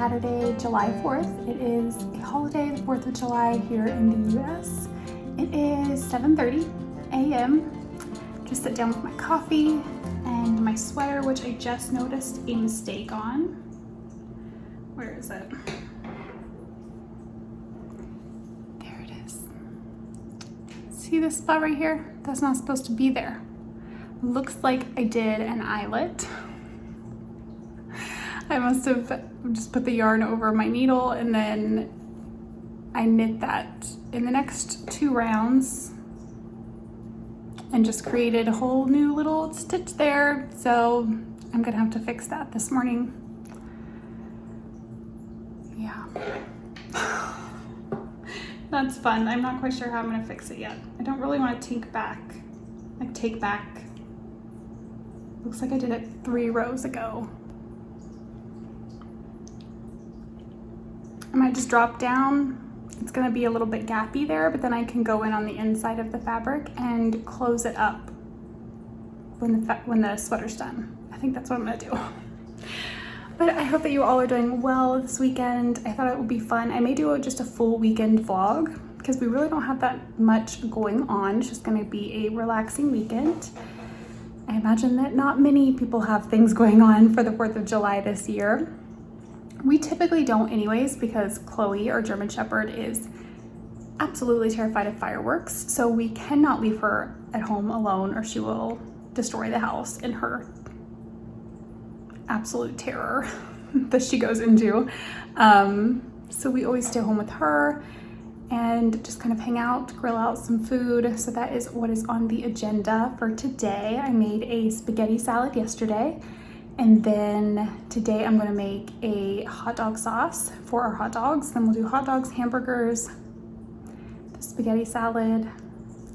Saturday, July 4th. It is a holiday, the 4th of July here in the US. It is 7:30 a.m. Just sit down with my coffee and my sweater, which I just noticed a mistake on. Where is it? There it is. See this spot right here? That's not supposed to be there. Looks like I did an eyelet. I must have just put the yarn over my needle and then I knit that in the next 2 rounds and just created a whole new little stitch there. So I'm gonna have to fix that this morning. Yeah. That's fun. I'm not quite sure how I'm gonna fix it yet. I don't really want to take back. Looks like I did it 3 rows ago. I might just drop down. It's gonna be a little bit gappy there, but then I can go in on the inside of the fabric and close it up when the sweater's done. I think that's what I'm gonna do. But I hope that you all are doing well this weekend. I thought it would be fun. I may do just a full weekend vlog because we really don't have that much going on. It's just gonna be a relaxing weekend. I imagine that not many people have things going on for the 4th of July this year. We typically don't anyways because Chloe, our German Shepherd, is absolutely terrified of fireworks. So we cannot leave her at home alone or she will destroy the house in her absolute terror that she goes into. So we always stay home with her and just kind of hang out, grill out some food. So that is what is on the agenda for today. I made a spaghetti salad yesterday. And then today I'm gonna make a hot dog sauce for our hot dogs. Then we'll do hot dogs, hamburgers, the spaghetti salad,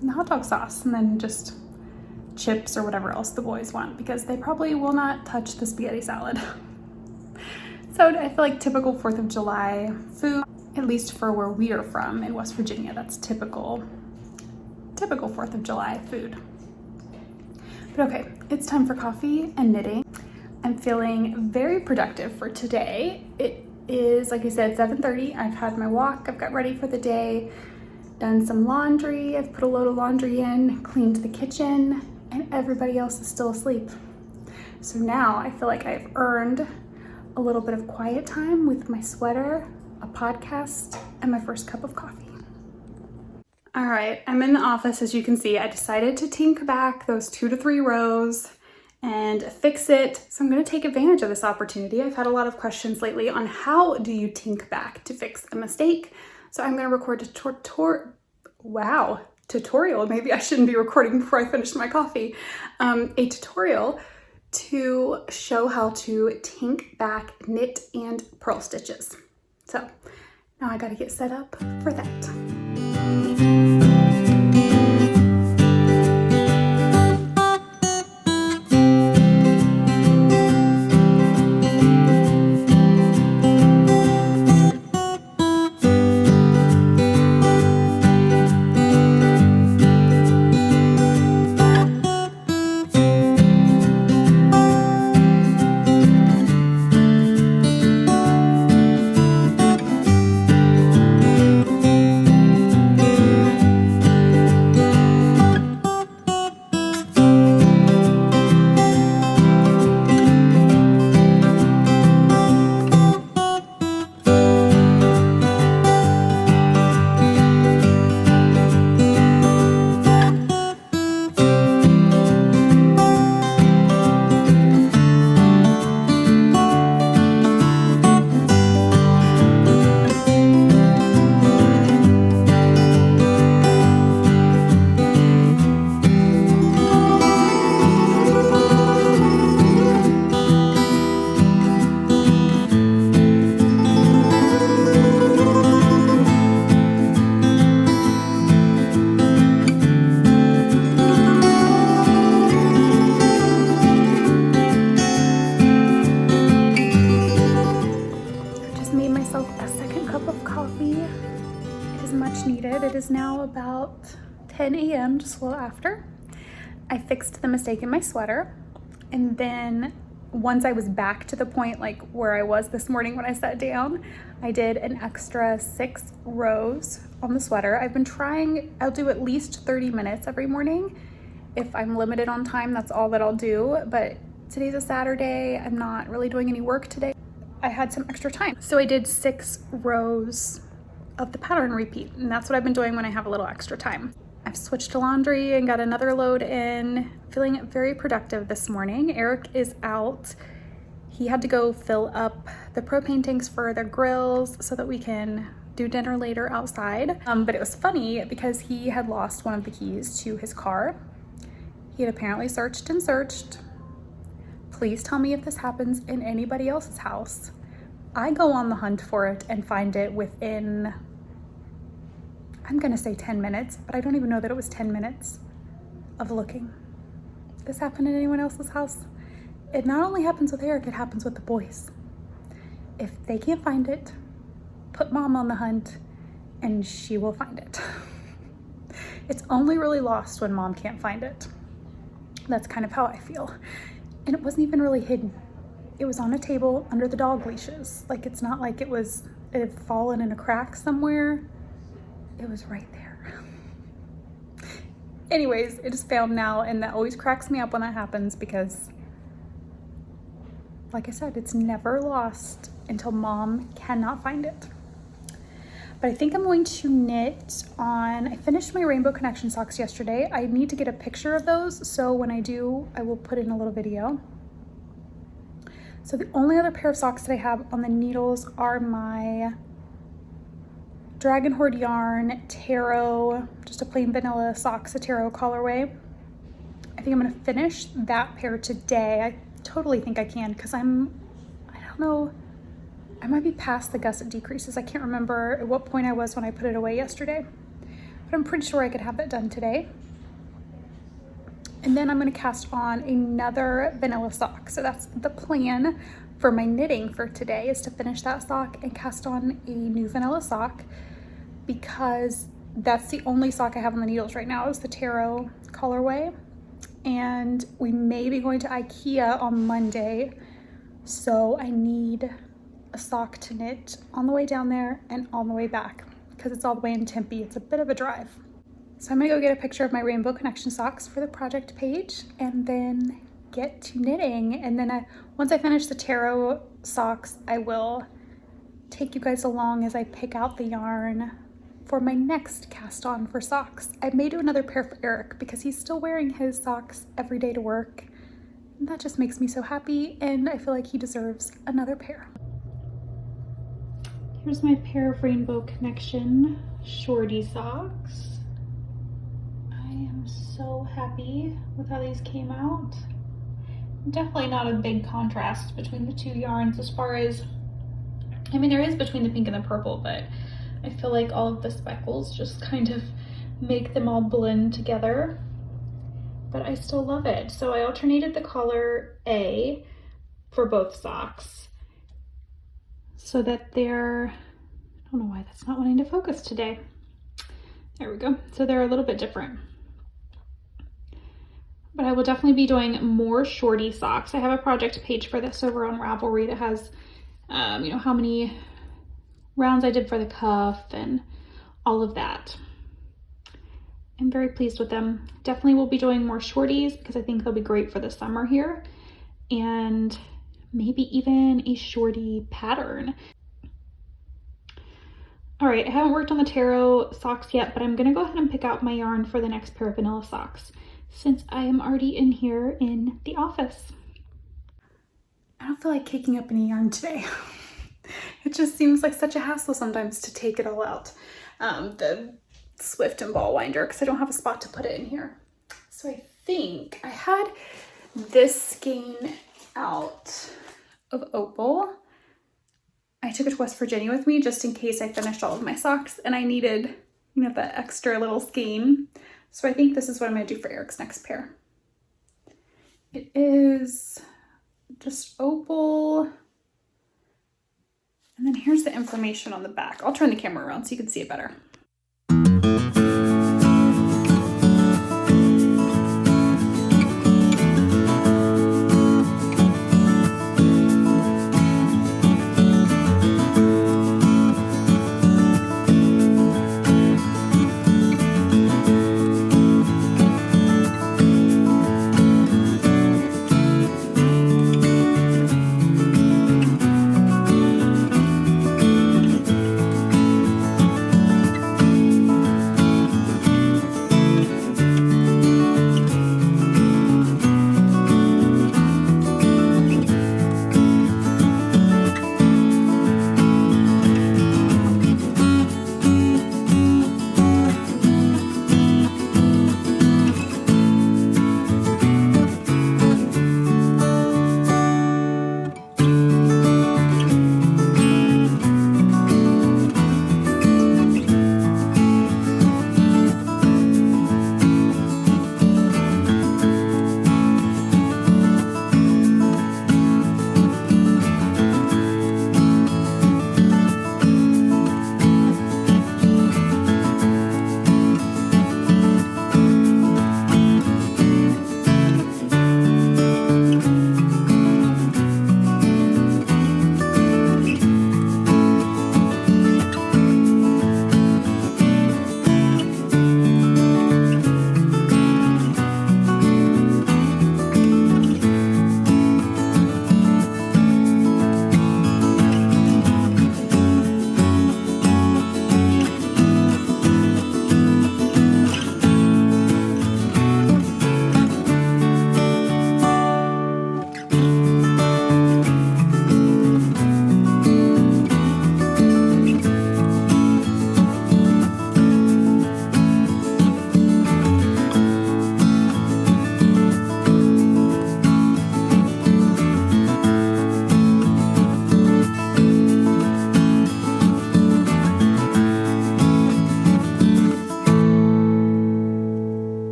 and the hot dog sauce, and then just chips or whatever else the boys want because they probably will not touch the spaghetti salad. So I feel like typical 4th of July food, at least for where we are from in West Virginia, that's typical 4th of July food. But okay, it's time for coffee and knitting. I'm feeling very productive for today. It is, like I said, 7:30. I've had my walk, I've got ready for the day, done some laundry, I've put a load of laundry in, cleaned the kitchen, and everybody else is still asleep. So now I feel like I've earned a little bit of quiet time with my sweater, a podcast, and my first cup of coffee. All right, I'm in the office. As you can see, I decided to tink back those 2 to 3 rows and fix it. So I'm gonna take advantage of this opportunity. I've had a lot of questions lately on how do you tink back to fix a mistake. So I'm gonna record a tutorial. Maybe I shouldn't be recording before I finish my coffee. A tutorial to show how to tink back knit and purl stitches. So now I gotta get set up for that. 10 a.m., just a little after. I fixed the mistake in my sweater, and then once I was back to the point like where I was this morning when I sat down, I did an extra 6 rows on the sweater. I've been trying, I'll do at least 30 minutes every morning. If I'm limited on time, that's all that I'll do. But today's a Saturday. I'm not really doing any work today. I had some extra time. So I did 6 rows of the pattern repeat, and that's what I've been doing when I have a little extra time. I've switched to laundry and got another load in. Feeling very productive this morning. Eric is out. He had to go fill up the propane tanks for their grills so that we can do dinner later outside. But it was funny because he had lost one of the keys to his car. He had apparently searched and searched. Please tell me if this happens in anybody else's house. I go on the hunt for it and find it within, I'm gonna say 10 minutes, but I don't even know that it was 10 minutes of looking. This happened in anyone else's house? It not only happens with Eric, it happens with the boys. If they can't find it, put mom on the hunt and she will find it. It's only really lost when mom can't find it. That's kind of how I feel. And it wasn't even really hidden. It was on a table under the dog leashes. Like, it's not like it had fallen in a crack somewhere. It was right there. Anyways, it is found now, and that always cracks me up when that happens because, like I said, it's never lost until mom cannot find it. But I think I'm going to knit on, I finished my Rainbow Connection socks yesterday. I need to get a picture of those, so when I do, I will put in a little video. So the only other pair of socks that I have on the needles are my Dragon Horde yarn Taro, just a plain vanilla socks, a Taro colorway. I think I'm gonna finish that pair today. I totally think I can because I don't know, I might be past the gusset decreases. I can't remember at what point I was when I put it away yesterday, but I'm pretty sure I could have that done today. And then I'm gonna cast on another vanilla sock. So that's the plan for my knitting for today, is to finish that sock and cast on a new vanilla sock, because that's the only sock I have on the needles right now is the Taro colorway. And we may be going to IKEA on Monday, so I need a sock to knit on the way down there and on the way back because it's all the way in Tempe. It's a bit of a drive. So I'm gonna go get a picture of my Rainbow Connection socks for the project page and then get to knitting. And then once I finish the Taro socks, I will take you guys along as I pick out the yarn for my next cast on for socks. I may do another pair for Eric because he's still wearing his socks every day to work. And that just makes me so happy, and I feel like he deserves another pair. Here's my pair of Rainbow Connection shorty socks. I am so happy with how these came out. Definitely not a big contrast between the two yarns as far as, I mean, there is between the pink and the purple, but I feel like all of the speckles just kind of make them all blend together, but I still love it. So I alternated the color A for both socks so that they're, I don't know why that's not wanting to focus today. There we go. So they're a little bit different. But I will definitely be doing more shorty socks. I have a project page for this over on Ravelry that has, you know, how many rounds I did for the cuff and all of that. I'm very pleased with them. Definitely will be doing more shorties because I think they'll be great for the summer here, and maybe even a shorty pattern. All right, I haven't worked on the Taro socks yet, but I'm gonna go ahead and pick out my yarn for the next pair of vanilla socks since I am already in here in the office. I don't feel like kicking up any yarn today. It just seems like such a hassle sometimes to take it all out. The Swift and ball winder, because I don't have a spot to put it in here. So I think I had this skein out of opal. I took it to West Virginia with me just in case I finished all of my socks and I needed, you know, that extra little skein. So I think this is what I'm gonna do for Eric's next pair. It is just opal. And then here's the information on the back. I'll turn the camera around so you can see it better.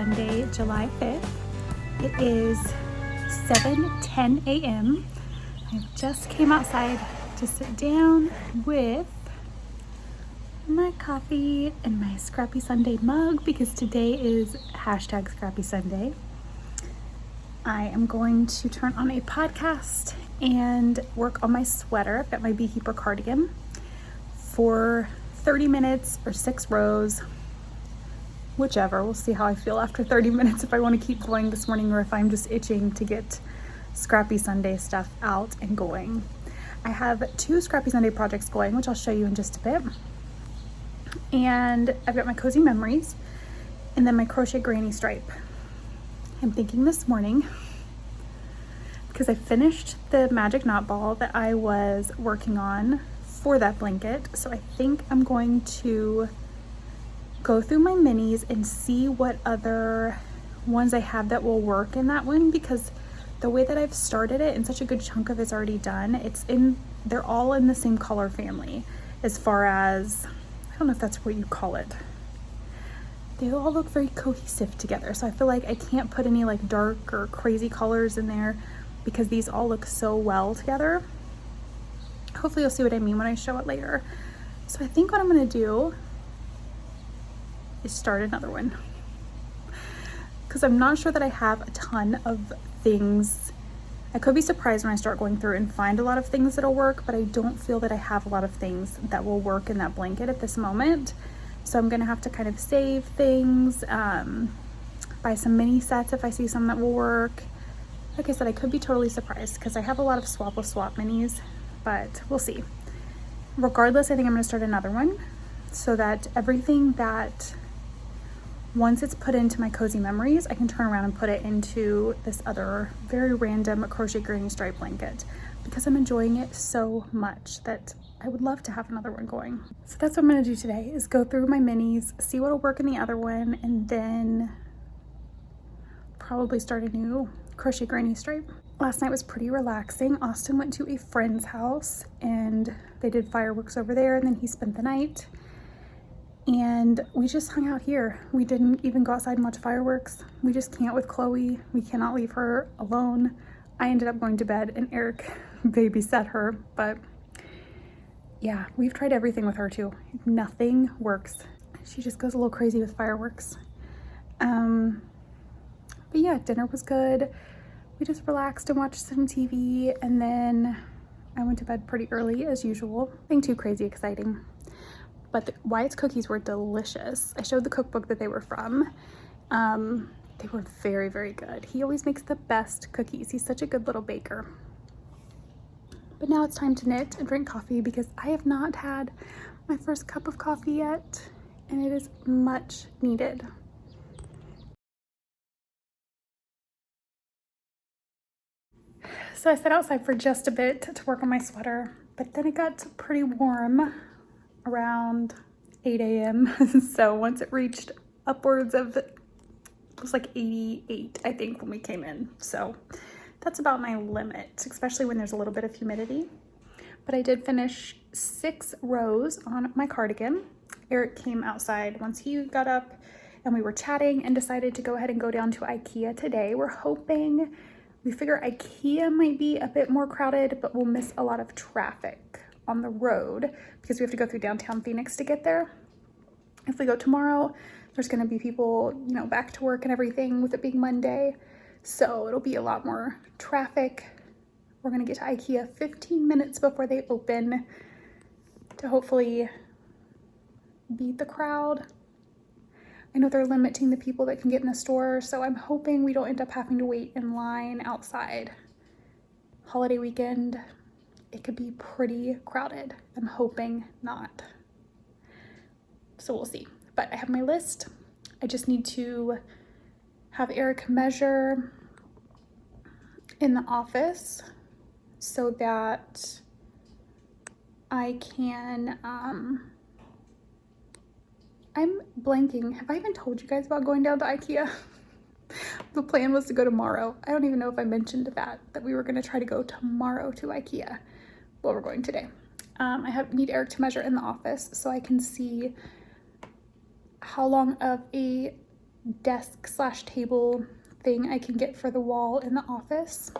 Sunday, July 5th. It is 7:10 a.m. I just came outside to sit down with my coffee and my Scrappy Sunday mug because today is hashtag Scrappy Sunday. I am going to turn on a podcast and work on my sweater. I've got my beekeeper cardigan for 30 minutes or 6 rows, whichever. We'll see how I feel after 30 minutes, if I want to keep going this morning or if I'm just itching to get Scrappy Sunday stuff out and going. I have 2 Scrappy Sunday projects going, which I'll show you in just a bit. And I've got my cozy memories and then my crochet granny stripe. I'm thinking this morning, because I finished the magic knot ball that I was working on for that blanket, so I think I'm going to go through my minis and see what other ones I have that will work in that one, because the way that I've started it and such a good chunk of it's already done, they're all in the same color family as far as, I don't know if that's what you call it. They all look very cohesive together, so I feel like I can't put any like dark or crazy colors in there because these all look so well together. Hopefully you'll see what I mean when I show it later. So I think what I'm gonna do is start another one, because I'm not sure that I have a ton of things. I could be surprised when I start going through and find a lot of things that'll work, but I don't feel that I have a lot of things that will work in that blanket at this moment. So I'm gonna have to kind of save things, buy some mini sets if I see some that will work. Like I said, I could be totally surprised because I have a lot of swap minis, but we'll see. Regardless, I think I'm gonna start another one so that everything that, once it's put into my cozy memories, I can turn around and put it into this other very random crochet granny stripe blanket, because I'm enjoying it so much that I would love to have another one going. So that's what I'm gonna do today, is go through my minis, see what'll work in the other one, and then probably start a new crochet granny stripe. Last night was pretty relaxing. Austin went to a friend's house and they did fireworks over there, and then he spent the night. And we just hung out here. We didn't even go outside and watch fireworks. We just can't with Chloe. We cannot leave her alone. I ended up going to bed and Eric babysat her, but yeah, we've tried everything with her too. Nothing works. She just goes a little crazy with fireworks. But yeah, dinner was good. We just relaxed and watched some TV, and then I went to bed pretty early as usual. Nothing too crazy exciting. But Wyatt's cookies were delicious. I showed the cookbook that they were from. They were very, very good. He always makes the best cookies. He's such a good little baker. But now it's time to knit and drink coffee, because I have not had my first cup of coffee yet, and it is much needed. So I sat outside for just a bit to work on my sweater, but then it got pretty warm around 8 a.m. So once it reached upwards of, it was like 88, I think, when we came in. So that's about my limit, especially when there's a little bit of humidity. But I did finish 6 rows on my cardigan. Eric came outside once he got up and we were chatting and decided to go ahead and go down to IKEA today. We figure IKEA might be a bit more crowded, but we'll miss a lot of traffic on the road because we have to go through downtown Phoenix to get there. If we go tomorrow, there's gonna be people, back to work and everything with it being Monday. So it'll be a lot more traffic. We're gonna get to IKEA 15 minutes before they open to hopefully beat the crowd. I know they're limiting the people that can get in the store, so I'm hoping we don't end up having to wait in line outside. Holiday weekend, it could be pretty crowded. I'm hoping not. So we'll see. But I have my list. I just need to have Eric measure in the office so that I can, I'm blanking. Have I even told you guys about going down to IKEA? The plan was to go tomorrow. I don't even know if I mentioned that we were gonna try to go tomorrow to IKEA. Well, we're going today. I need Eric to measure in the office so I can see how long of a desk slash table thing I can get for the wall in the office.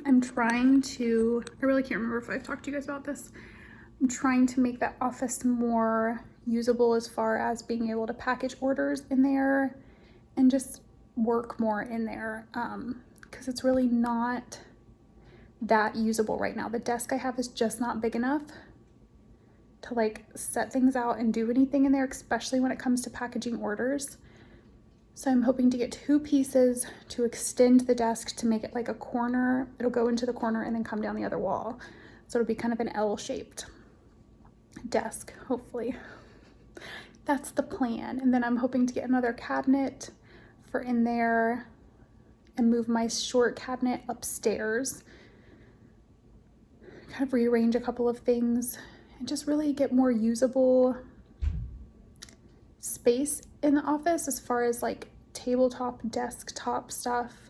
I'm trying to, I really can't remember if I've talked to you guys about this. I'm trying to make that office more usable as far as being able to package orders in there and just work more in there, because it's really not that usable right now. The desk I have is just not big enough to like set things out and do anything in there, especially when it comes to packaging orders. So I'm hoping to get 2 pieces to extend the desk to make it like a corner. It'll go into the corner and then come down the other wall. So it'll be kind of an L-shaped desk, hopefully. That's the plan. And then I'm hoping to get another cabinet for in there and move my short cabinet upstairs. Kind of rearrange a couple of things and just really get more usable space in the office as far as like tabletop, desktop stuff,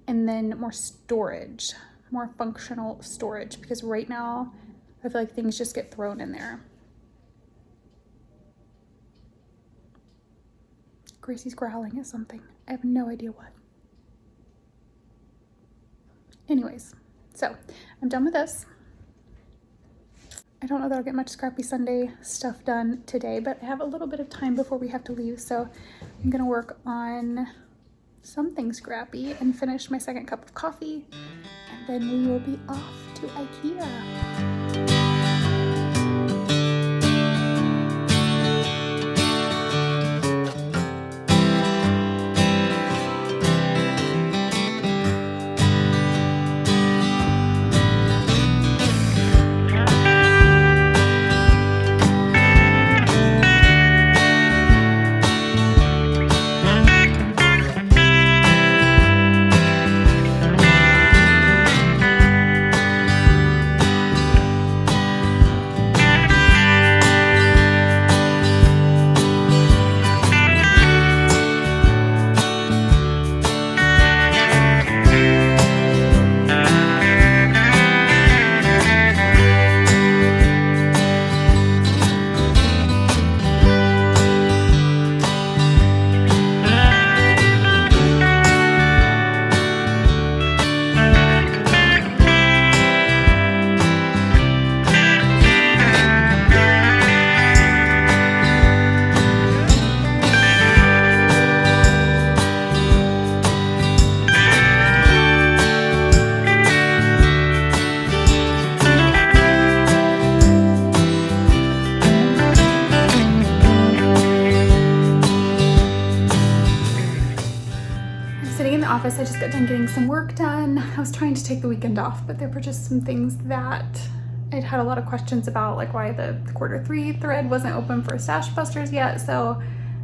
and then more storage, more functional storage, because right now I feel like things just get thrown in there. Gracie's growling at something. I have no idea what. Anyways, so I'm done with this. I don't know that I'll get much Scrappy Sunday stuff done today, but I have a little bit of time before we have to leave, so I'm gonna work on something scrappy and finish my second cup of coffee, and then we will be off to IKEA. Office, I just got done getting some work done. I was trying to take the weekend off, but there were just some things that I'd had a lot of questions about, like why the Q3 thread wasn't open for Stash Busters yet, so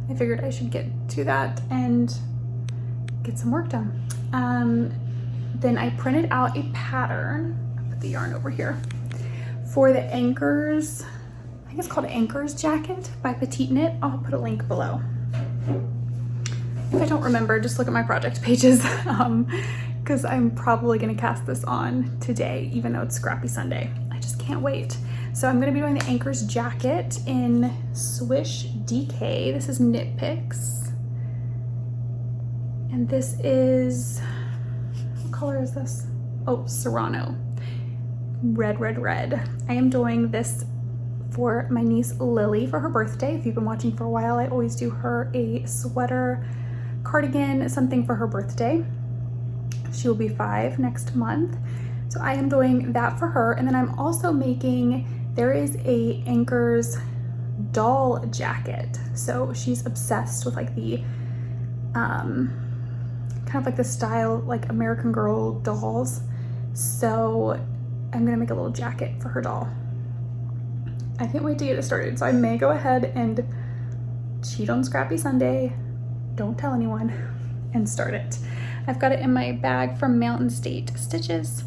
I figured I should get to that and get some work done. Then I printed out a pattern, I'll put the yarn over here, for the Anchors, I think it's called Anchors Jacket by Petite Knit. I'll put a link below. If I don't remember, just look at my project pages, because I'm probably gonna cast this on today, even though it's Scrappy Sunday. I just can't wait. So I'm gonna be doing the Anchors Jacket in Swish DK. This is Knit Picks. And this is, what color is this? Oh, Serrano. Red, red, red. I am doing this for my niece Lily for her birthday. If you've been watching for a while, I always do her a sweater, cardigan, something for her birthday. She will be 5 next month. So I am doing that for her. And then I'm also making, there is a Anchors doll jacket. So she's obsessed with like the, kind of like the style, like American Girl dolls. So I'm gonna make a little jacket for her doll. I can't wait to get it started. So I may go ahead and cheat on Scrappy Sunday, don't tell anyone, and start it. I've got it in my bag from Mountain State Stitches.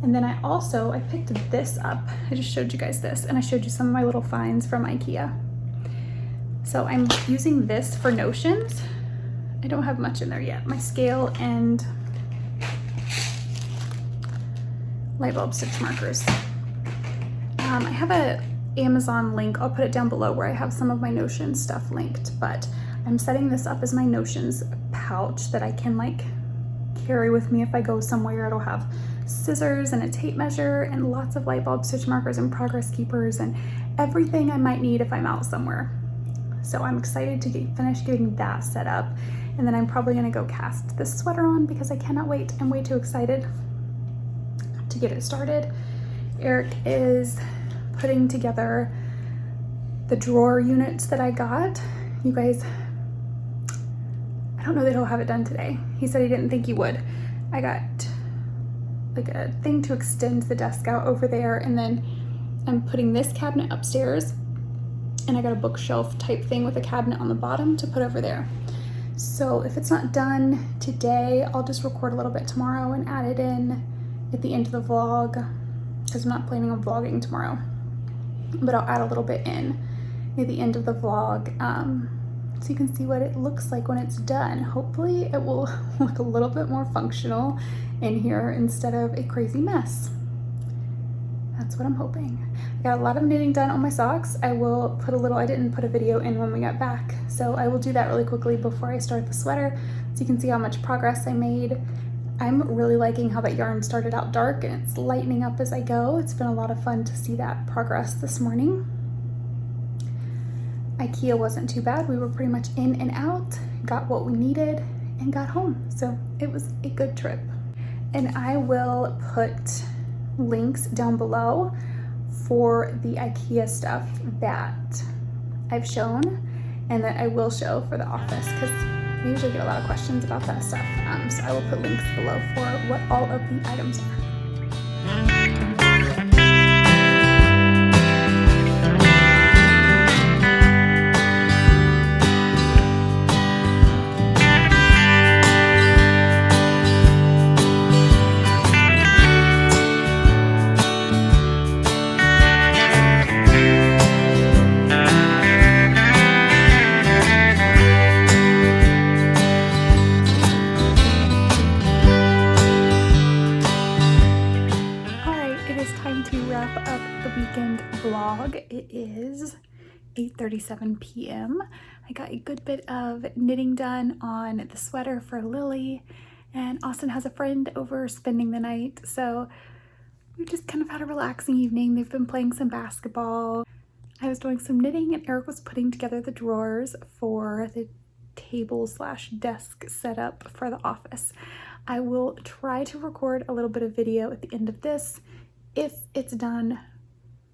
And then I picked this up. I just showed you guys this, and I showed you some of my little finds from IKEA. So I'm using this for notions. I don't have much in there yet. My scale and light bulb stitch markers. I have a Amazon link. I'll put it down below where I have some of my Notion stuff linked, but I'm setting this up as my Notions pouch that I can like carry with me if I go somewhere. It'll have scissors and a tape measure and lots of light bulb stitch markers and progress keepers and everything I might need if I'm out somewhere. So I'm excited to finish getting that set up, and then I'm probably gonna go cast this sweater on because I cannot wait. I'm way too excited to get it started. Eric is putting together the drawer units that I got. You guys, I don't know that he'll have it done today. He said he didn't think he would. I got like a thing to extend the desk out over there, and then I'm putting this cabinet upstairs, and I got a bookshelf type thing with a cabinet on the bottom to put over there. So if it's not done today, I'll just record a little bit tomorrow and add it in at the end of the vlog, because I'm not planning on vlogging tomorrow, but I'll add a little bit in at the end of the vlog, so you can see what it looks like when it's done. Hopefully it will look a little bit more functional in here instead of a crazy mess. That's what I'm hoping. I got a lot of knitting done on my socks. I will put I didn't put a video in when we got back, so I will do that really quickly before I start the sweater so you can see how much progress I made. I'm really liking how that yarn started out dark and it's lightening up as I go. It's been a lot of fun to see that progress this morning. IKEA wasn't too bad. We were pretty much in and out, got what we needed, and got home. So it was a good trip. And I will put links down below for the IKEA stuff that I've shown and that I will show for the office, because I usually get a lot of questions about that stuff. So I will put links below for what all of the items are. Vlog. It is 8:37 p.m. I got a good bit of knitting done on the sweater for Lily, and Austin has a friend over spending the night, so we just kind of had a relaxing evening. They've been playing some basketball. I was doing some knitting, and Eric was putting together the drawers for the table/desk setup for the office. I will try to record a little bit of video at the end of this if it's done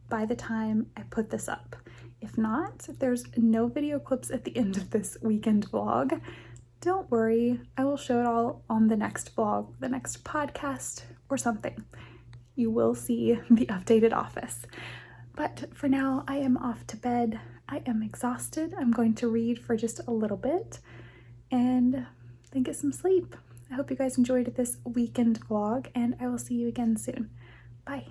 by the time I put this up. If not, if there's no video clips at the end of this weekend vlog, don't worry, I will show it all on the next vlog, the next podcast or something. You will see the updated office. But for now, I am off to bed. I am exhausted. I'm going to read for just a little bit and then get some sleep. I hope you guys enjoyed this weekend vlog, and I will see you again soon. Bye.